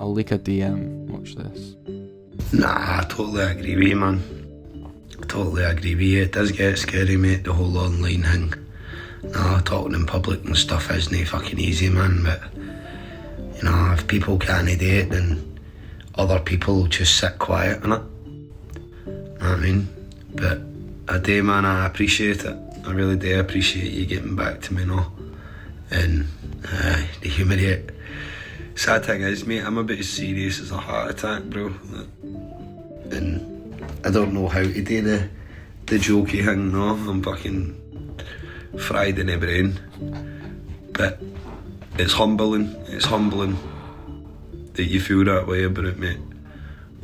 I'll leak a DM. Watch this. Nah, I totally agree with you, man. I totally agree with you. It does get scary, mate, the whole online thing. Nah, talking in public and stuff isn't fucking easy, man, but you know, if people can't do it, then other people will just sit quiet in it. Know what I mean? But I do, man, I appreciate it. I really do appreciate you getting back to me, no? And the humour of it. Sad thing is, mate, I'm about as serious as a heart attack, bro. And I don't know how to do the jokey thing, no? I'm fucking fried in the brain. But it's humbling that you feel that way about it, mate.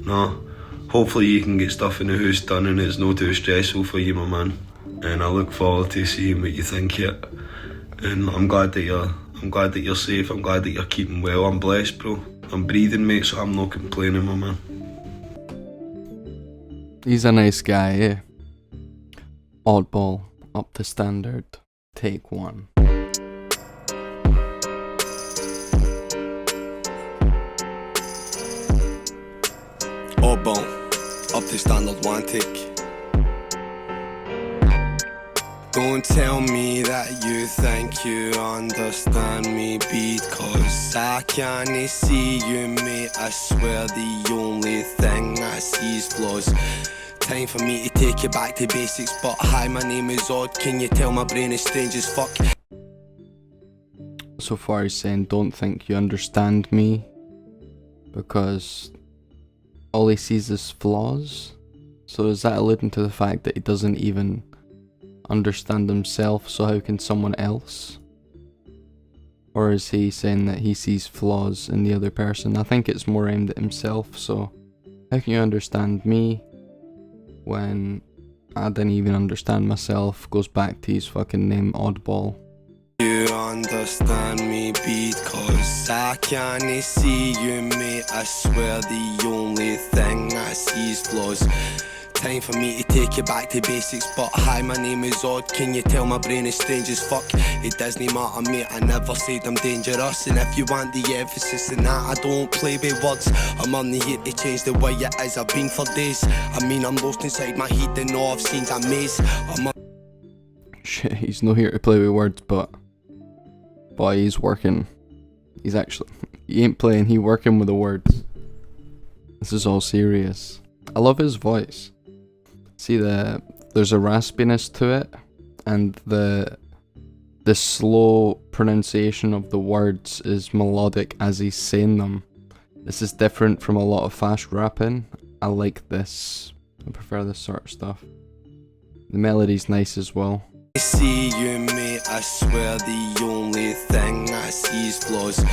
No, hopefully you can get stuff in the house done and it's no too stressful for you, my man. And I look forward to seeing what you think of it. And I'm glad that you're safe. I'm glad that you're keeping well. I'm blessed, bro. I'm breathing, mate, so I'm not complaining, my man. He's a nice guy, eh? Oddball, up to standard. Take one. Oddball, up to standard, one take. Don't tell me that you think you understand me, because I can't see you, mate. I swear the only thing I see is flaws. Time for me to take you back to basics, but hi, my name is Odd. Can you tell my brain is strange as fuck? So far he's saying don't think you understand me, because all he sees is flaws. So is that alluding to the fact that he doesn't even understand himself, so how can someone else? Or is he saying that he sees flaws in the other person? I think it's more aimed at himself, so how can you understand me when I didn't even understand myself? Goes back to his fucking name, Oddball. You understand me, because I can't see you, mate. I swear the only thing I see is flaws. Time for me to take you back to basics, but hi, my name is Odd. Can you tell my brain is strange as fuck? It doesn't matter, mate, I never said I'm dangerous. And if you want the emphasis in that, I don't play with words. I'm only here to change the way it is I've been for days. I mean, I'm lost inside my head and all I've seen's a maze. Shit, he's not here to play with words, but boy, he's working. He ain't playing, he working with the words. This is all serious. I love his voice. See, there's a raspiness to it, and the slow pronunciation of the words is melodic as he's saying them. This is different from a lot of fast rapping. I like this. I prefer this sort of stuff. The melody's nice as well. I see you, mate, I swear the only thing I see is flaws.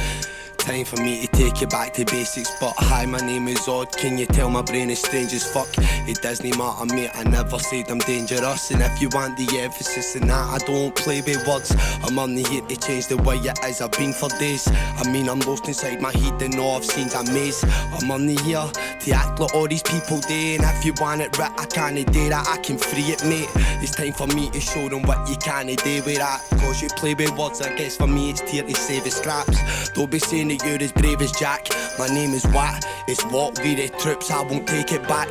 Time for me to take you back to basics, but hi, my name is Odd. Can you tell my brain is strange as fuck? It doesn't matter, mate, I never said I'm dangerous. And if you want the emphasis in that, I don't play with words. I'm only here to change the way it is I've been for days. I mean, I'm lost inside my head and all I've seen's a maze. I'm only here to act like all these people do. And if you want it right, I can't do that, I can free it, mate. It's time for me to show them what you can't do with that. Cause you play with words, I guess for me it's tear to save the scraps. Don't be saying that you're as brave as Jack. My name is Wat, it's what we the troops, I won't take it back.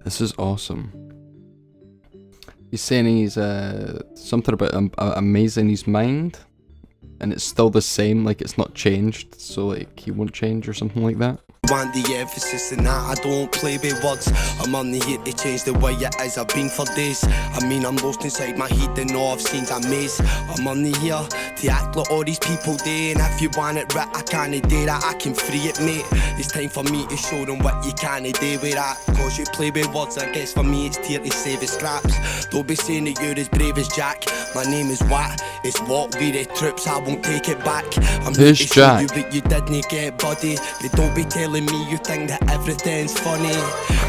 This is awesome. He's saying he's something about amazing his mind, and it's still the same, like it's not changed, so like he won't change or something like that. Want the emphasis in that, I don't play with words. I'm only here to change the way it is I've been for days. I mean, I'm lost inside my head and all I've seen's a maze. I'm only here to act like all these people do. And if you want it right, I can't do that, I can free it, mate. It's time for me to show them what you can't do with that. Cause you play with words, I guess for me it's tear to save the scraps. Don't be saying that you're as brave as Jack. My name is Wat, it's what we the troops, I won't take it back. I'm here to show you what you didn't get, buddy. But don't be telling telling me you think that everything's funny,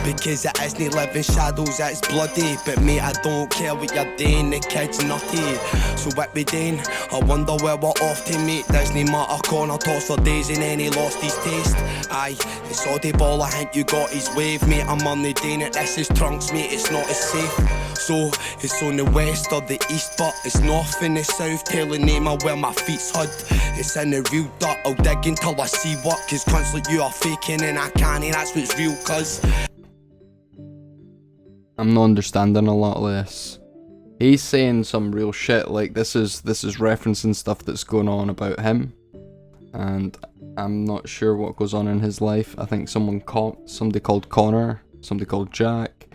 because it isn't living shadows, it's bloody. But mate, I don't care what you're doing, the kid's nutty. So what we doing? I wonder where we're off to, mate. Doesn't matter, corner toss for days and then he lost his taste. Aye, it's Oddball, I think you got his wave, mate. I'm on the doing it, this is trunks, mate, it's not as safe. So, it's on the west or the east, but it's north and the south, telling me where my feet's hud. It's in the real dirt, I'll dig until I see what, cause cunts like you are faking and I can't, that's what's real, cuz. I'm not understanding a lot of this. He's saying some real shit, like this is referencing stuff that's going on about him, and I'm not sure what goes on in his life. I think somebody called Connor, somebody called Jack.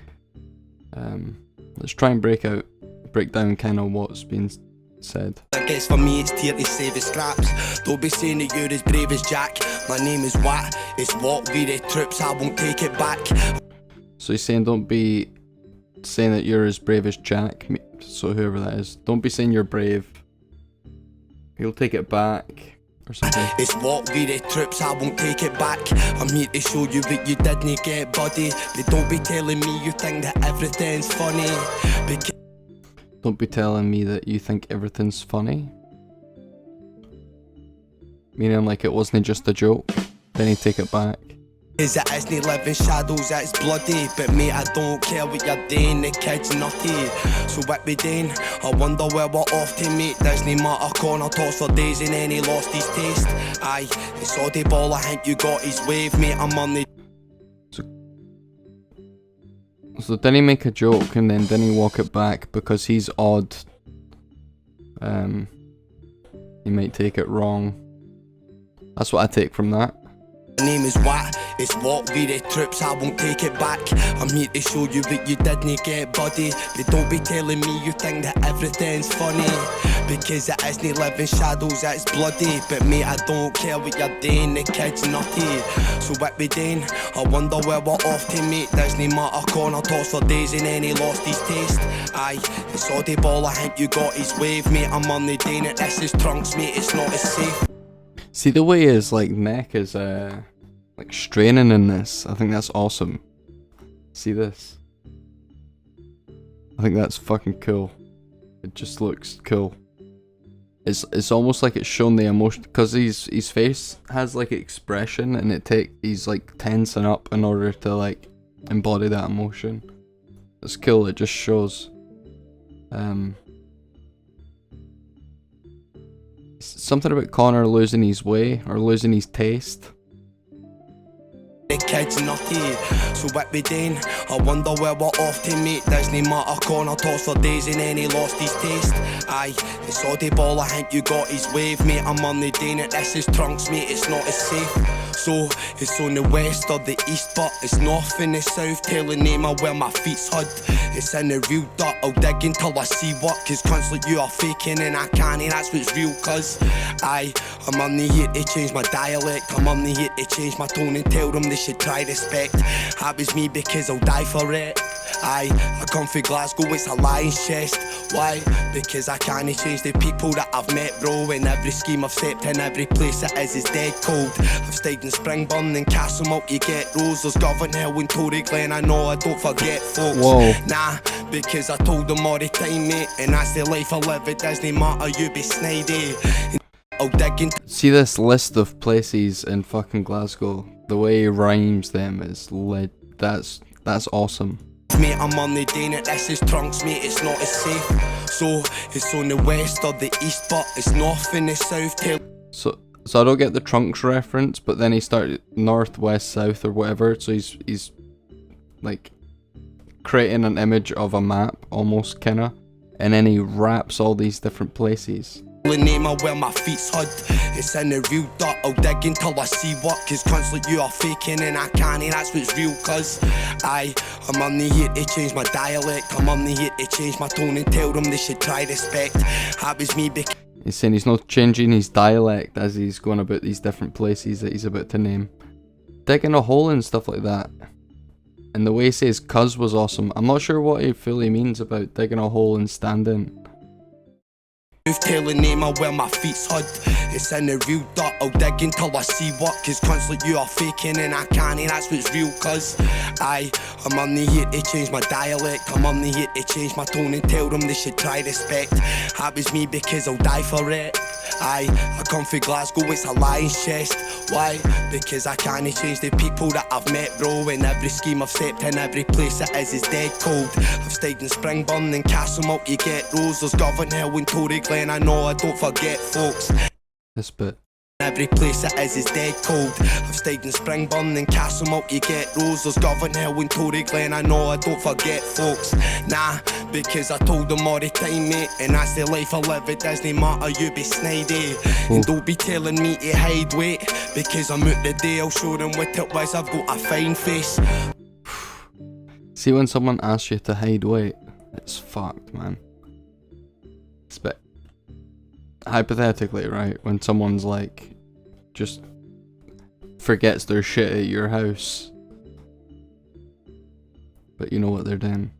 Let's try and break down kind of what's being said. I guess for me it's tear to save his scraps. Don't be saying that you're as brave as Jack. My name is Wat, it's what we the troops, I won't take it back. So he's saying don't be saying that you're as brave as Jack, so whoever that is. Don't be saying you're brave. He'll take it back. Or something. It's what we the troops, I won't take it back. I'm here to show you what you didn't get, buddy. But don't be telling me you think that everything's funny. Don't be telling me that you think everything's funny. Meaning like it wasn't just a joke. Then he'd take it back. Is it isn't living shadows, it's bloody. But mate, I don't care what you're doing, the kid's nutty. So what we doing? I wonder where we're off to, mate. Doesn't matter, corner toss for days and then he lost his taste. Aye, it's Oddball, I think you got his wave, mate. I'm on the... So didn't he make a joke and then didn't he walk it back because he's odd? He might take it wrong. That's what I take from that. My name is Wat, it's what we the troops, I won't take it back. I'm here to show you what you didn't get, buddy. But don't be telling me you think that everything's funny, because it isn't living shadows, it's bloody. But mate, I don't care what you're doing, the kid's nutty. So what we doing? I wonder where we're off to, mate. Doesn't matter, corner toss for days and then he lost his taste. Aye, it's Oddball, I think you got his wave, mate. I'm on the doing it, this is trunks, mate, it's not as safe. See the way his like neck is like straining in this. I think that's awesome. See this? I think that's fucking cool. It just looks cool. It's almost like it's showing the emotion because his face has like expression and he's like tensing up in order to like embody that emotion. It's cool. It just shows. Something about Connor losing his way or losing his taste. The kid's nutty, so what we doing? I wonder where we're off to, mate. Doesn't matter, corner toss for days and then he lost his taste. Aye, it's Oddball, I think you got his wave, mate. I'm on the doing it, this is trunks, mate, it's not as safe. So, it's on the west or the east, but it's north and the south, telling me where my feet's hud. It's in the real dirt, I'll dig until I see what, cause cunts like you are faking and I can't, that's what's real, cuz. Aye, I'm on the here to change my dialect, I'm on the here to change my tone and tell them they should try respect. That was me because I'll die for it. Aye, I come from Glasgow, it's a lion's chest. Why? Because I can't change the people that I've met, bro. And every scheme I've stepped in, every place it is dead cold. I've stayed in Springburn and Castlemilk, you get Rose. There's Govanhill and Tory Glen, I know I don't forget folks. Whoa. Nah, because I told them all the time, mate. And that's the life I live, it doesn't matter, you be snidey. I'll dig into... See this list of places in fucking Glasgow. The way he rhymes them is lit. That's awesome. Mate, I'm on the doing it, this is trunks, mate, it's not as safe. So, it's on the west or the east, but it's north and the south. So I don't get the trunks reference, but then he started north, west, south or whatever, so he's like creating an image of a map, almost kinda, and then he raps all these different places. Name where my feet's hud. It's in the real dirt, I'll dig until I see what, cause cunts like you are faking and I can't, that's what's real, cuz. Aye, I'm on the here to change my dialect, I'm on the here to change my tone and tell them they should try respect. That was me because... He's saying he's not changing his dialect as he's going about these different places that he's about to name. Digging a hole and stuff like that. And the way he says cuz was awesome. I'm not sure what he fully means about digging a hole and standing. Telling name of where my feet's hud. It's in the real dirt, I'll dig until I see what. Cause cunts like you are faking and I can't, that's what's real. Cause I'm only here to change my dialect. I'm only here to change my tone and tell them they should try respect. That was me because I'll die for it. I come from Glasgow, it's a lion's chest. Why? Because I can't change the people that I've met, bro. And every scheme I've stepped in, every place it is dead cold. I've stayed in Springburn and Castlemilk, you get those. There's Govan Hill and Tory Glen, I know I don't forget folks. This bit. Every place it is dead cold. I've stayed in Springburn and Castlemilk, you get those. There's Govan Hill and Tory Glen, I know I don't forget folks. Nah, because I told them all the time, mate. And that's the life I live, it doesn't matter, you be snidey. And don't be telling me to hide, wait. Because I'm out the day, I'll show them what it was, I've got a fine face. See, when someone asks you to hide weight, it's fucked, man. It's a bit... Hypothetically, right, when someone's like, just forgets their shit at your house, but you know what they're doing.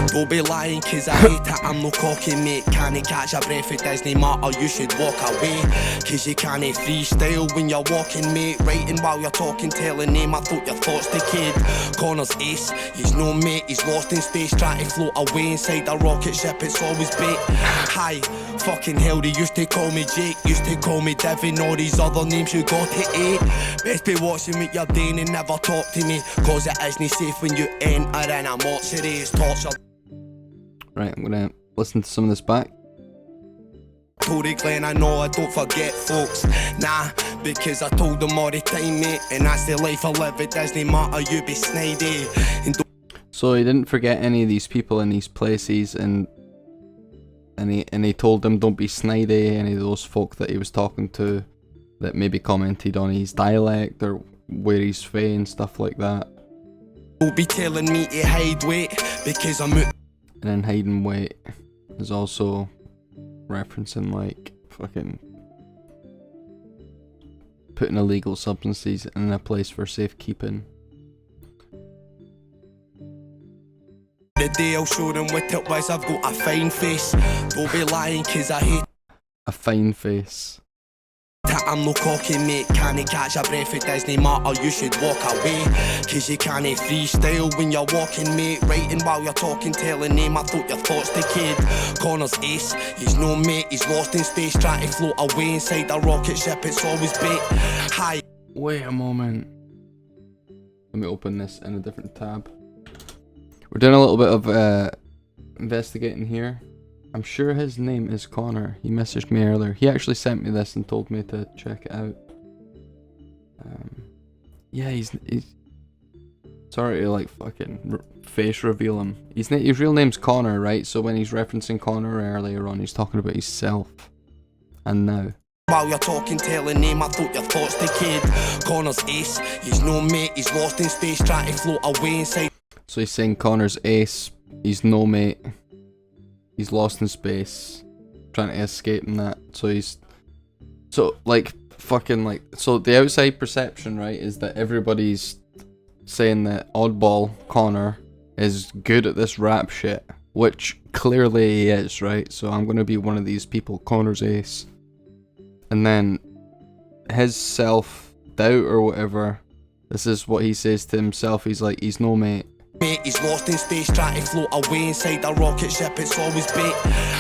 Don't be lying cause I hate it, I'm no cocky mate. Can't catch a breath, it doesn't matter, you should walk away. Cause you can't freestyle when you're walking, mate. Writing while you're talking, telling name, I thought your thoughts the kid. Connor's ace, he's no mate, he's lost in space. Trying to float away inside a rocket ship, it's always bait. Hi, fucking hell, they used to call me Jake, used to call me Devin, all these other names you got to eat. Best be watching what you're doing and never talk to me. Cause it isn't safe when you enter in a mortuary, it's torture. Right, I'm gonna listen to some of this back. Tory Glen, I know I don't forget folks. Nah, because I told them all the time, mate. And that's the life I live, it doesn't matter, you be snidey. So he didn't forget any of these people in these places, and he told them don't be snidey, any of those folk that he was talking to that maybe commented on his dialect or where he's from and stuff like that. Don't be telling me to hide weight, because I'm out. And then hiding weight is also referencing like fucking putting illegal substances in a place for safekeeping. The day I'll show them what it was, I've got a fine face. Don't be lying cause I hate a fine face. I'm no cocky mate, can't catch a breath, it doesn't matter, you should walk away. Cause you can't freestyle when you're walking, mate. Writing while you're talking, telling name, I thought your thoughts the kid. Connor's ace, he's no mate, he's lost in space. Trying to float away inside a rocket ship, it's always bait. Hi. Wait a moment. Let me open this in a different tab. We're doing a little bit of investigating here. I'm sure his name is Connor. He messaged me earlier. He actually sent me this and told me to check it out. Yeah, he's sorry to like fucking face reveal him. His real name's Connor, right? So when he's referencing Connor earlier on, he's talking about himself. And now. While you're talking, telling name, I thought your thoughts the kid. Connor's ace, he's no mate, he's lost in space. Trying to float away inside. So he's saying Connor's ace, he's no mate. He's lost in space, trying to escape in that. So like fucking like, so the outside perception, right, is that everybody's saying that Oddball Connor is good at this rap shit, which clearly he is, right? So I'm gonna be one of these people, Connor's ace. And then his self-doubt or whatever, this is what he says to himself, he's like, he's no mate. Mate, he's lost in space, trying to float away inside a rocket ship, it's always bait.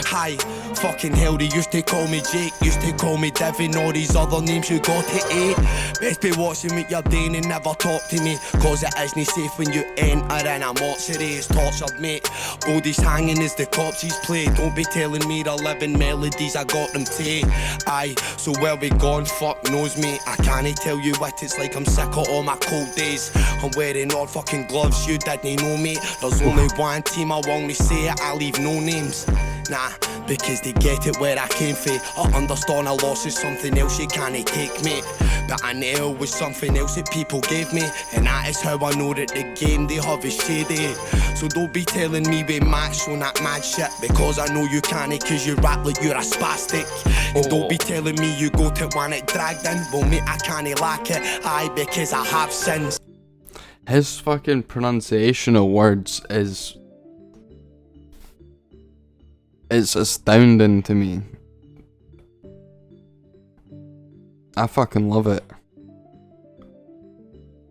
Hi, fucking hell, they used to call me Jake, used to call me Devin, all these other names you got to eat. Best be watching what you're doing and never talk to me, cause it isn't safe when you enter in a mortuary, it's tortured, mate. Bodies hanging as the corpses play, don't be telling me the living melodies, I got them too. Aye, so where we gone, fuck knows, mate. I can't tell you what it's like, I'm sick of all my cold days. I'm wearing all fucking gloves, you didn't know me. There's only one team, I won't say it, I leave no names. Nah, because they get it where I came from. I understand a loss is something else you can't take, mate. But an L was something else that people gave me, and that is how I know that the game they have is shady. So don't be telling me we match on that mad shit, because I know you can't, cause you rap like you're a spastic. And don't be telling me you go to one it dragged in, well mate I can't like it, aye, because I have sins. His fucking pronunciation of words is astounding to me. I fucking love it.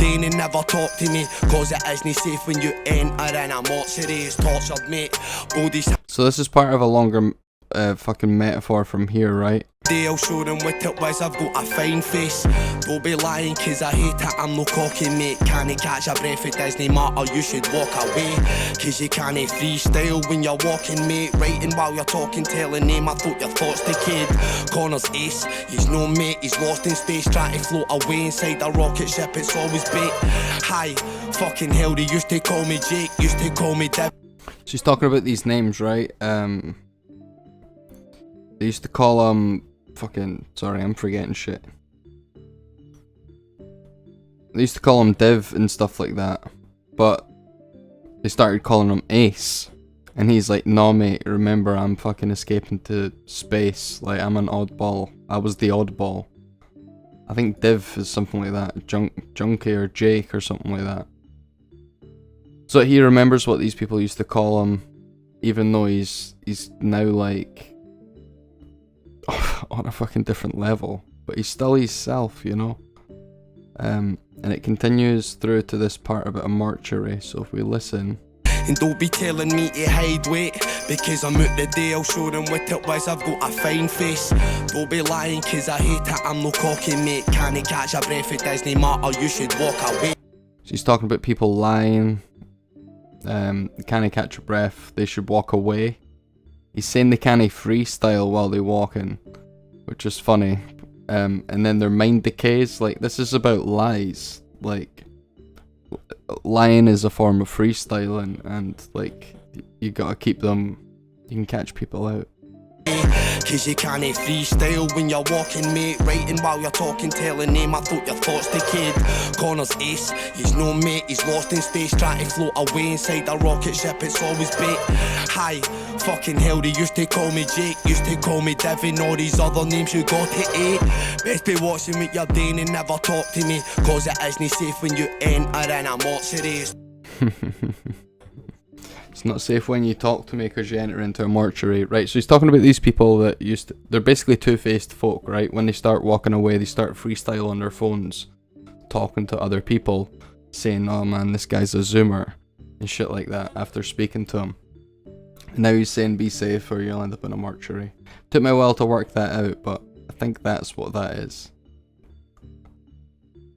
And never talk to me, cause it isn't safe when you enter in a mortuary. It's tortured, mate. Bodies. So this is part of a longer fucking metaphor from here, right? I'll show them what it was, I've got a fine face. Don't be lying, cause I hate it, I'm no cocky, mate. Can't catch a breath, it doesn't matter, you should walk away. Cause you can't freestyle when you're walking, mate. Writing while you're talking, telling name, I thought your thoughts the kid. Connor's ace, he's no mate, he's lost in space. Trying to float away inside a rocket ship, it's always bait. Hi, fucking hell, they used to call me Jake, used to call me Deb. She's talking about these names, right? They used to call him fucking, sorry, I'm forgetting shit. They used to call him Div and stuff like that, but they started calling him Ace, and he's like, "No mate, remember I'm fucking escaping to space, like I'm an oddball, I was the oddball." I think Div is something like that, Junkie or Jake or something like that. So he remembers what these people used to call him, even though he's now like on a fucking different level, but he's still himself, you know. And it continues through to this part about a mortuary, so if we listen. And don't be telling me to hide weight, because I'm out the day, I'll show them what it was, I've got a fine face. Don't be lying, cause I hate it, I'm no cocky, mate. Can't catch a breath, it doesn't matter, you should walk away. She's talking about people lying, can't catch a breath, they should walk away. He's saying they can't freestyle while they're walking, which is funny. And then their mind decays. Like, this is about lies. Like, lying is a form of freestyling, and like, you gotta keep them. You can catch people out. Cause you can't freestyle when you're walking, mate. Writing while you're talking, telling name, I thought your thoughts the kid. Connor's ace, he's no mate, he's lost in space. Trying to float away inside a rocket ship, it's always bait. Hi, fucking hell, they used to call me Jake, used to call me Devin, all these other names you got to eat. Best be watching what you're doing and never talk to me, cause it isn't safe when you enter in a mortuary. It's not safe when you talk to me because you enter into a mortuary. Right, so he's talking about these people that they're basically two-faced folk, right? When they start walking away, they start freestyle on their phones, talking to other people, saying, "Oh man, this guy's a zoomer," and shit like that after speaking to him. And now he's saying, "Be safe or you'll end up in a mortuary." Took me a while to work that out, but I think that's what that is.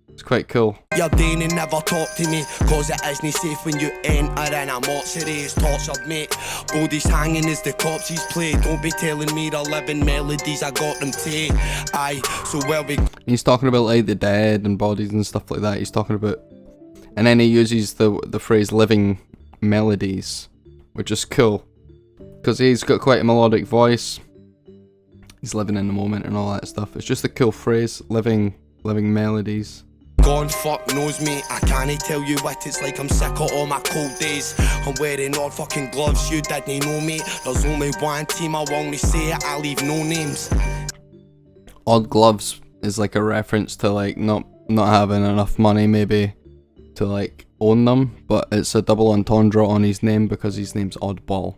It's quite cool. You're doing and never talk to me, cause it isn't safe when you enter in a mortuary. It's tortured, mate. Bodies hanging as the corpses play. Don't be telling me the living melodies, I got them too. Aye, so where we... He's talking about like the dead and bodies and stuff like that. He's talking about... And then he uses the phrase living melodies, which is cool. Because he's got quite a melodic voice. He's living in the moment and all that stuff. It's just a cool phrase, living melodies. Gone fuck knows me, I can't tell you what it's like, I'm sick of all my cold days. I'm wearing all fucking gloves, you didn't know me. There's only one team, I won't say it, I leave no names. Odd gloves is like a reference to like not having enough money maybe to like own them, but it's a double entendre on his name because his name's Oddball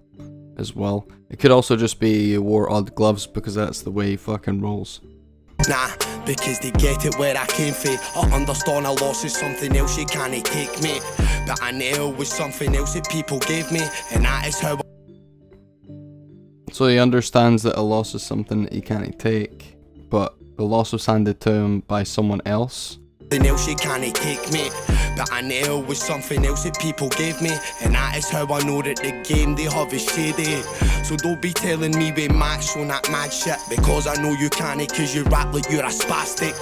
as well. It could also just be he wore odd gloves because that's the way he fucking rolls. Nah, because they get it where I came from. I understand a loss is something else you can't take, mate. But I know it was something else that people gave me, and that is how. So he understands that a loss is something that he can't take, but the loss was handed to him by someone else. Something else you can't take, mate. But I know it was something else that people gave me, and that is how I know that the game they have is shady. So don't be telling me we match on that mad shit, because I know you can't, cause you rap like you're a spastic.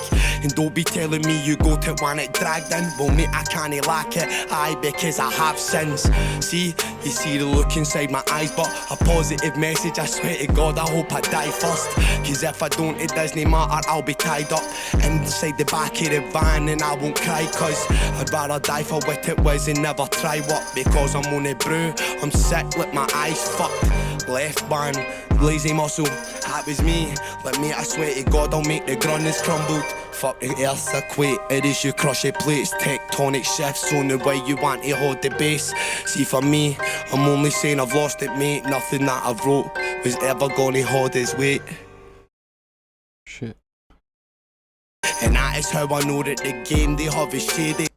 And don't be telling me you go to one it dragged in, well mate I can't lack it, aye, because I have sins. See, you see the look inside my eyes, but a positive message, I swear to God I hope I die first. Cause if I don't it doesn't matter, I'll be tied up inside the back of the van and I won't cry, cause I'd rather die for what it was and never try what. Because I'm on a brew, I'm sick like my eyes fucked. Left band, lazy muscle, that was me. But mate I swear to God I'll make the grunners crumbled. Fuck the earthquake, it is you crush it plates. Tectonic shifts on the way you want to hold the base. See for me, I'm only saying I've lost it mate. Nothing that I've wrote was ever gonna hold his weight. Shit. that is how I know that the game they have is shady.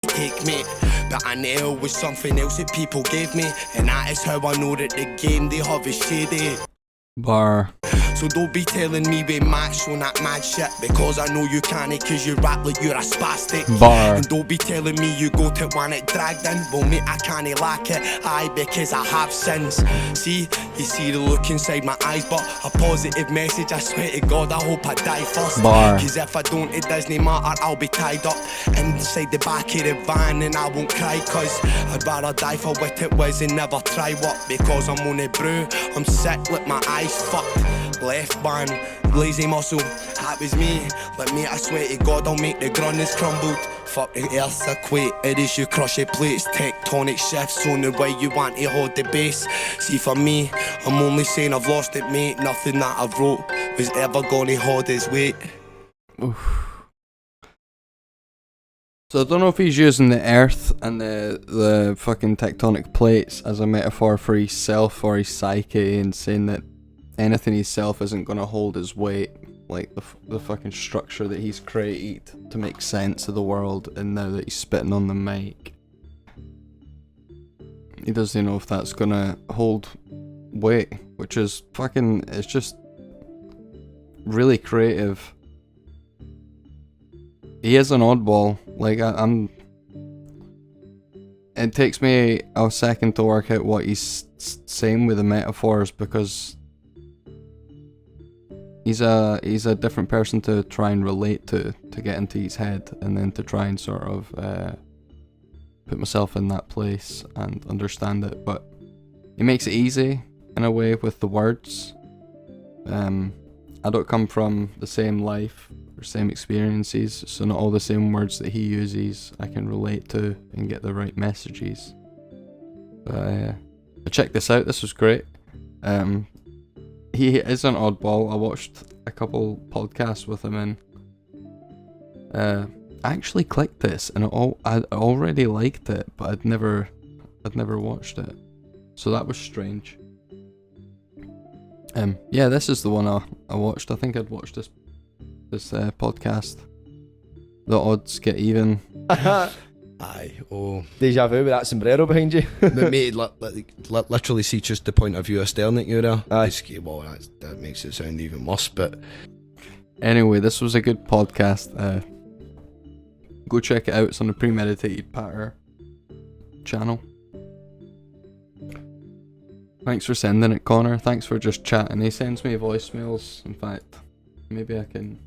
Take me, but I know it was something else that people gave me, and that is how I know that the game they have is shady. Bar. So don't be telling me we match on that mad shit, because I know you can't, cause you rap like you're a spastic. Bar. And don't be telling me you go to one it dragged in. Well mate, I can't lack it, aye, because I have sins. See, you see the look inside my eyes, but a positive message, I swear to God, I hope I die first. Bar. Cause if I don't, it doesn't matter, I'll be tied up inside the back of the van and I won't cry, cause I'd rather die for what it was and never try what. Because I'm on a brew, I'm sick, like my eyes fucked. Left band, lazy muscle, that was me. Like me, I swear to God, I'll make the grunners crumbled. Fucking earthquake, it is you crush it plates. Tectonic shifts on the way you want to hold the base. See for me, I'm only saying I've lost it mate. Nothing that I've wrote was ever gonna hold his weight. Oof. So I don't know if he's using the earth and the fucking tectonic plates as a metaphor for his self or his psyche, and saying that anything his self isn't going to hold his weight, like the fucking structure that he's created to make sense of the world, and now that he's spitting on the mic, he doesn't know if that's going to hold weight, which is fucking, it's just really creative. He is an oddball, like I'm it takes me a second to work out what he's saying with the metaphors, because he's a different person to try and relate to get into his head, and then to try and sort of put myself in that place and understand it. But he makes it easy in a way with the words. I don't come from the same life or same experiences, so not all the same words that he uses I can relate to and get the right messages. But check this out, this was great. He is an oddball. I watched a couple podcasts with him, and I actually clicked this, and I already liked it, but I'd never watched it, so that was strange. Yeah, this is the one I watched. I think I'd watched this podcast. The odds get even. Aye, oh. Deja vu with that sombrero behind you. But mate, literally see just the point of view of staring at you there. Aye. Well, that makes it sound even worse, but... Anyway, this was a good podcast. Go check it out. It's on the Premeditated Patter channel. Thanks for sending it, Connor. Thanks for just chatting. He sends me voicemails. In fact, maybe I can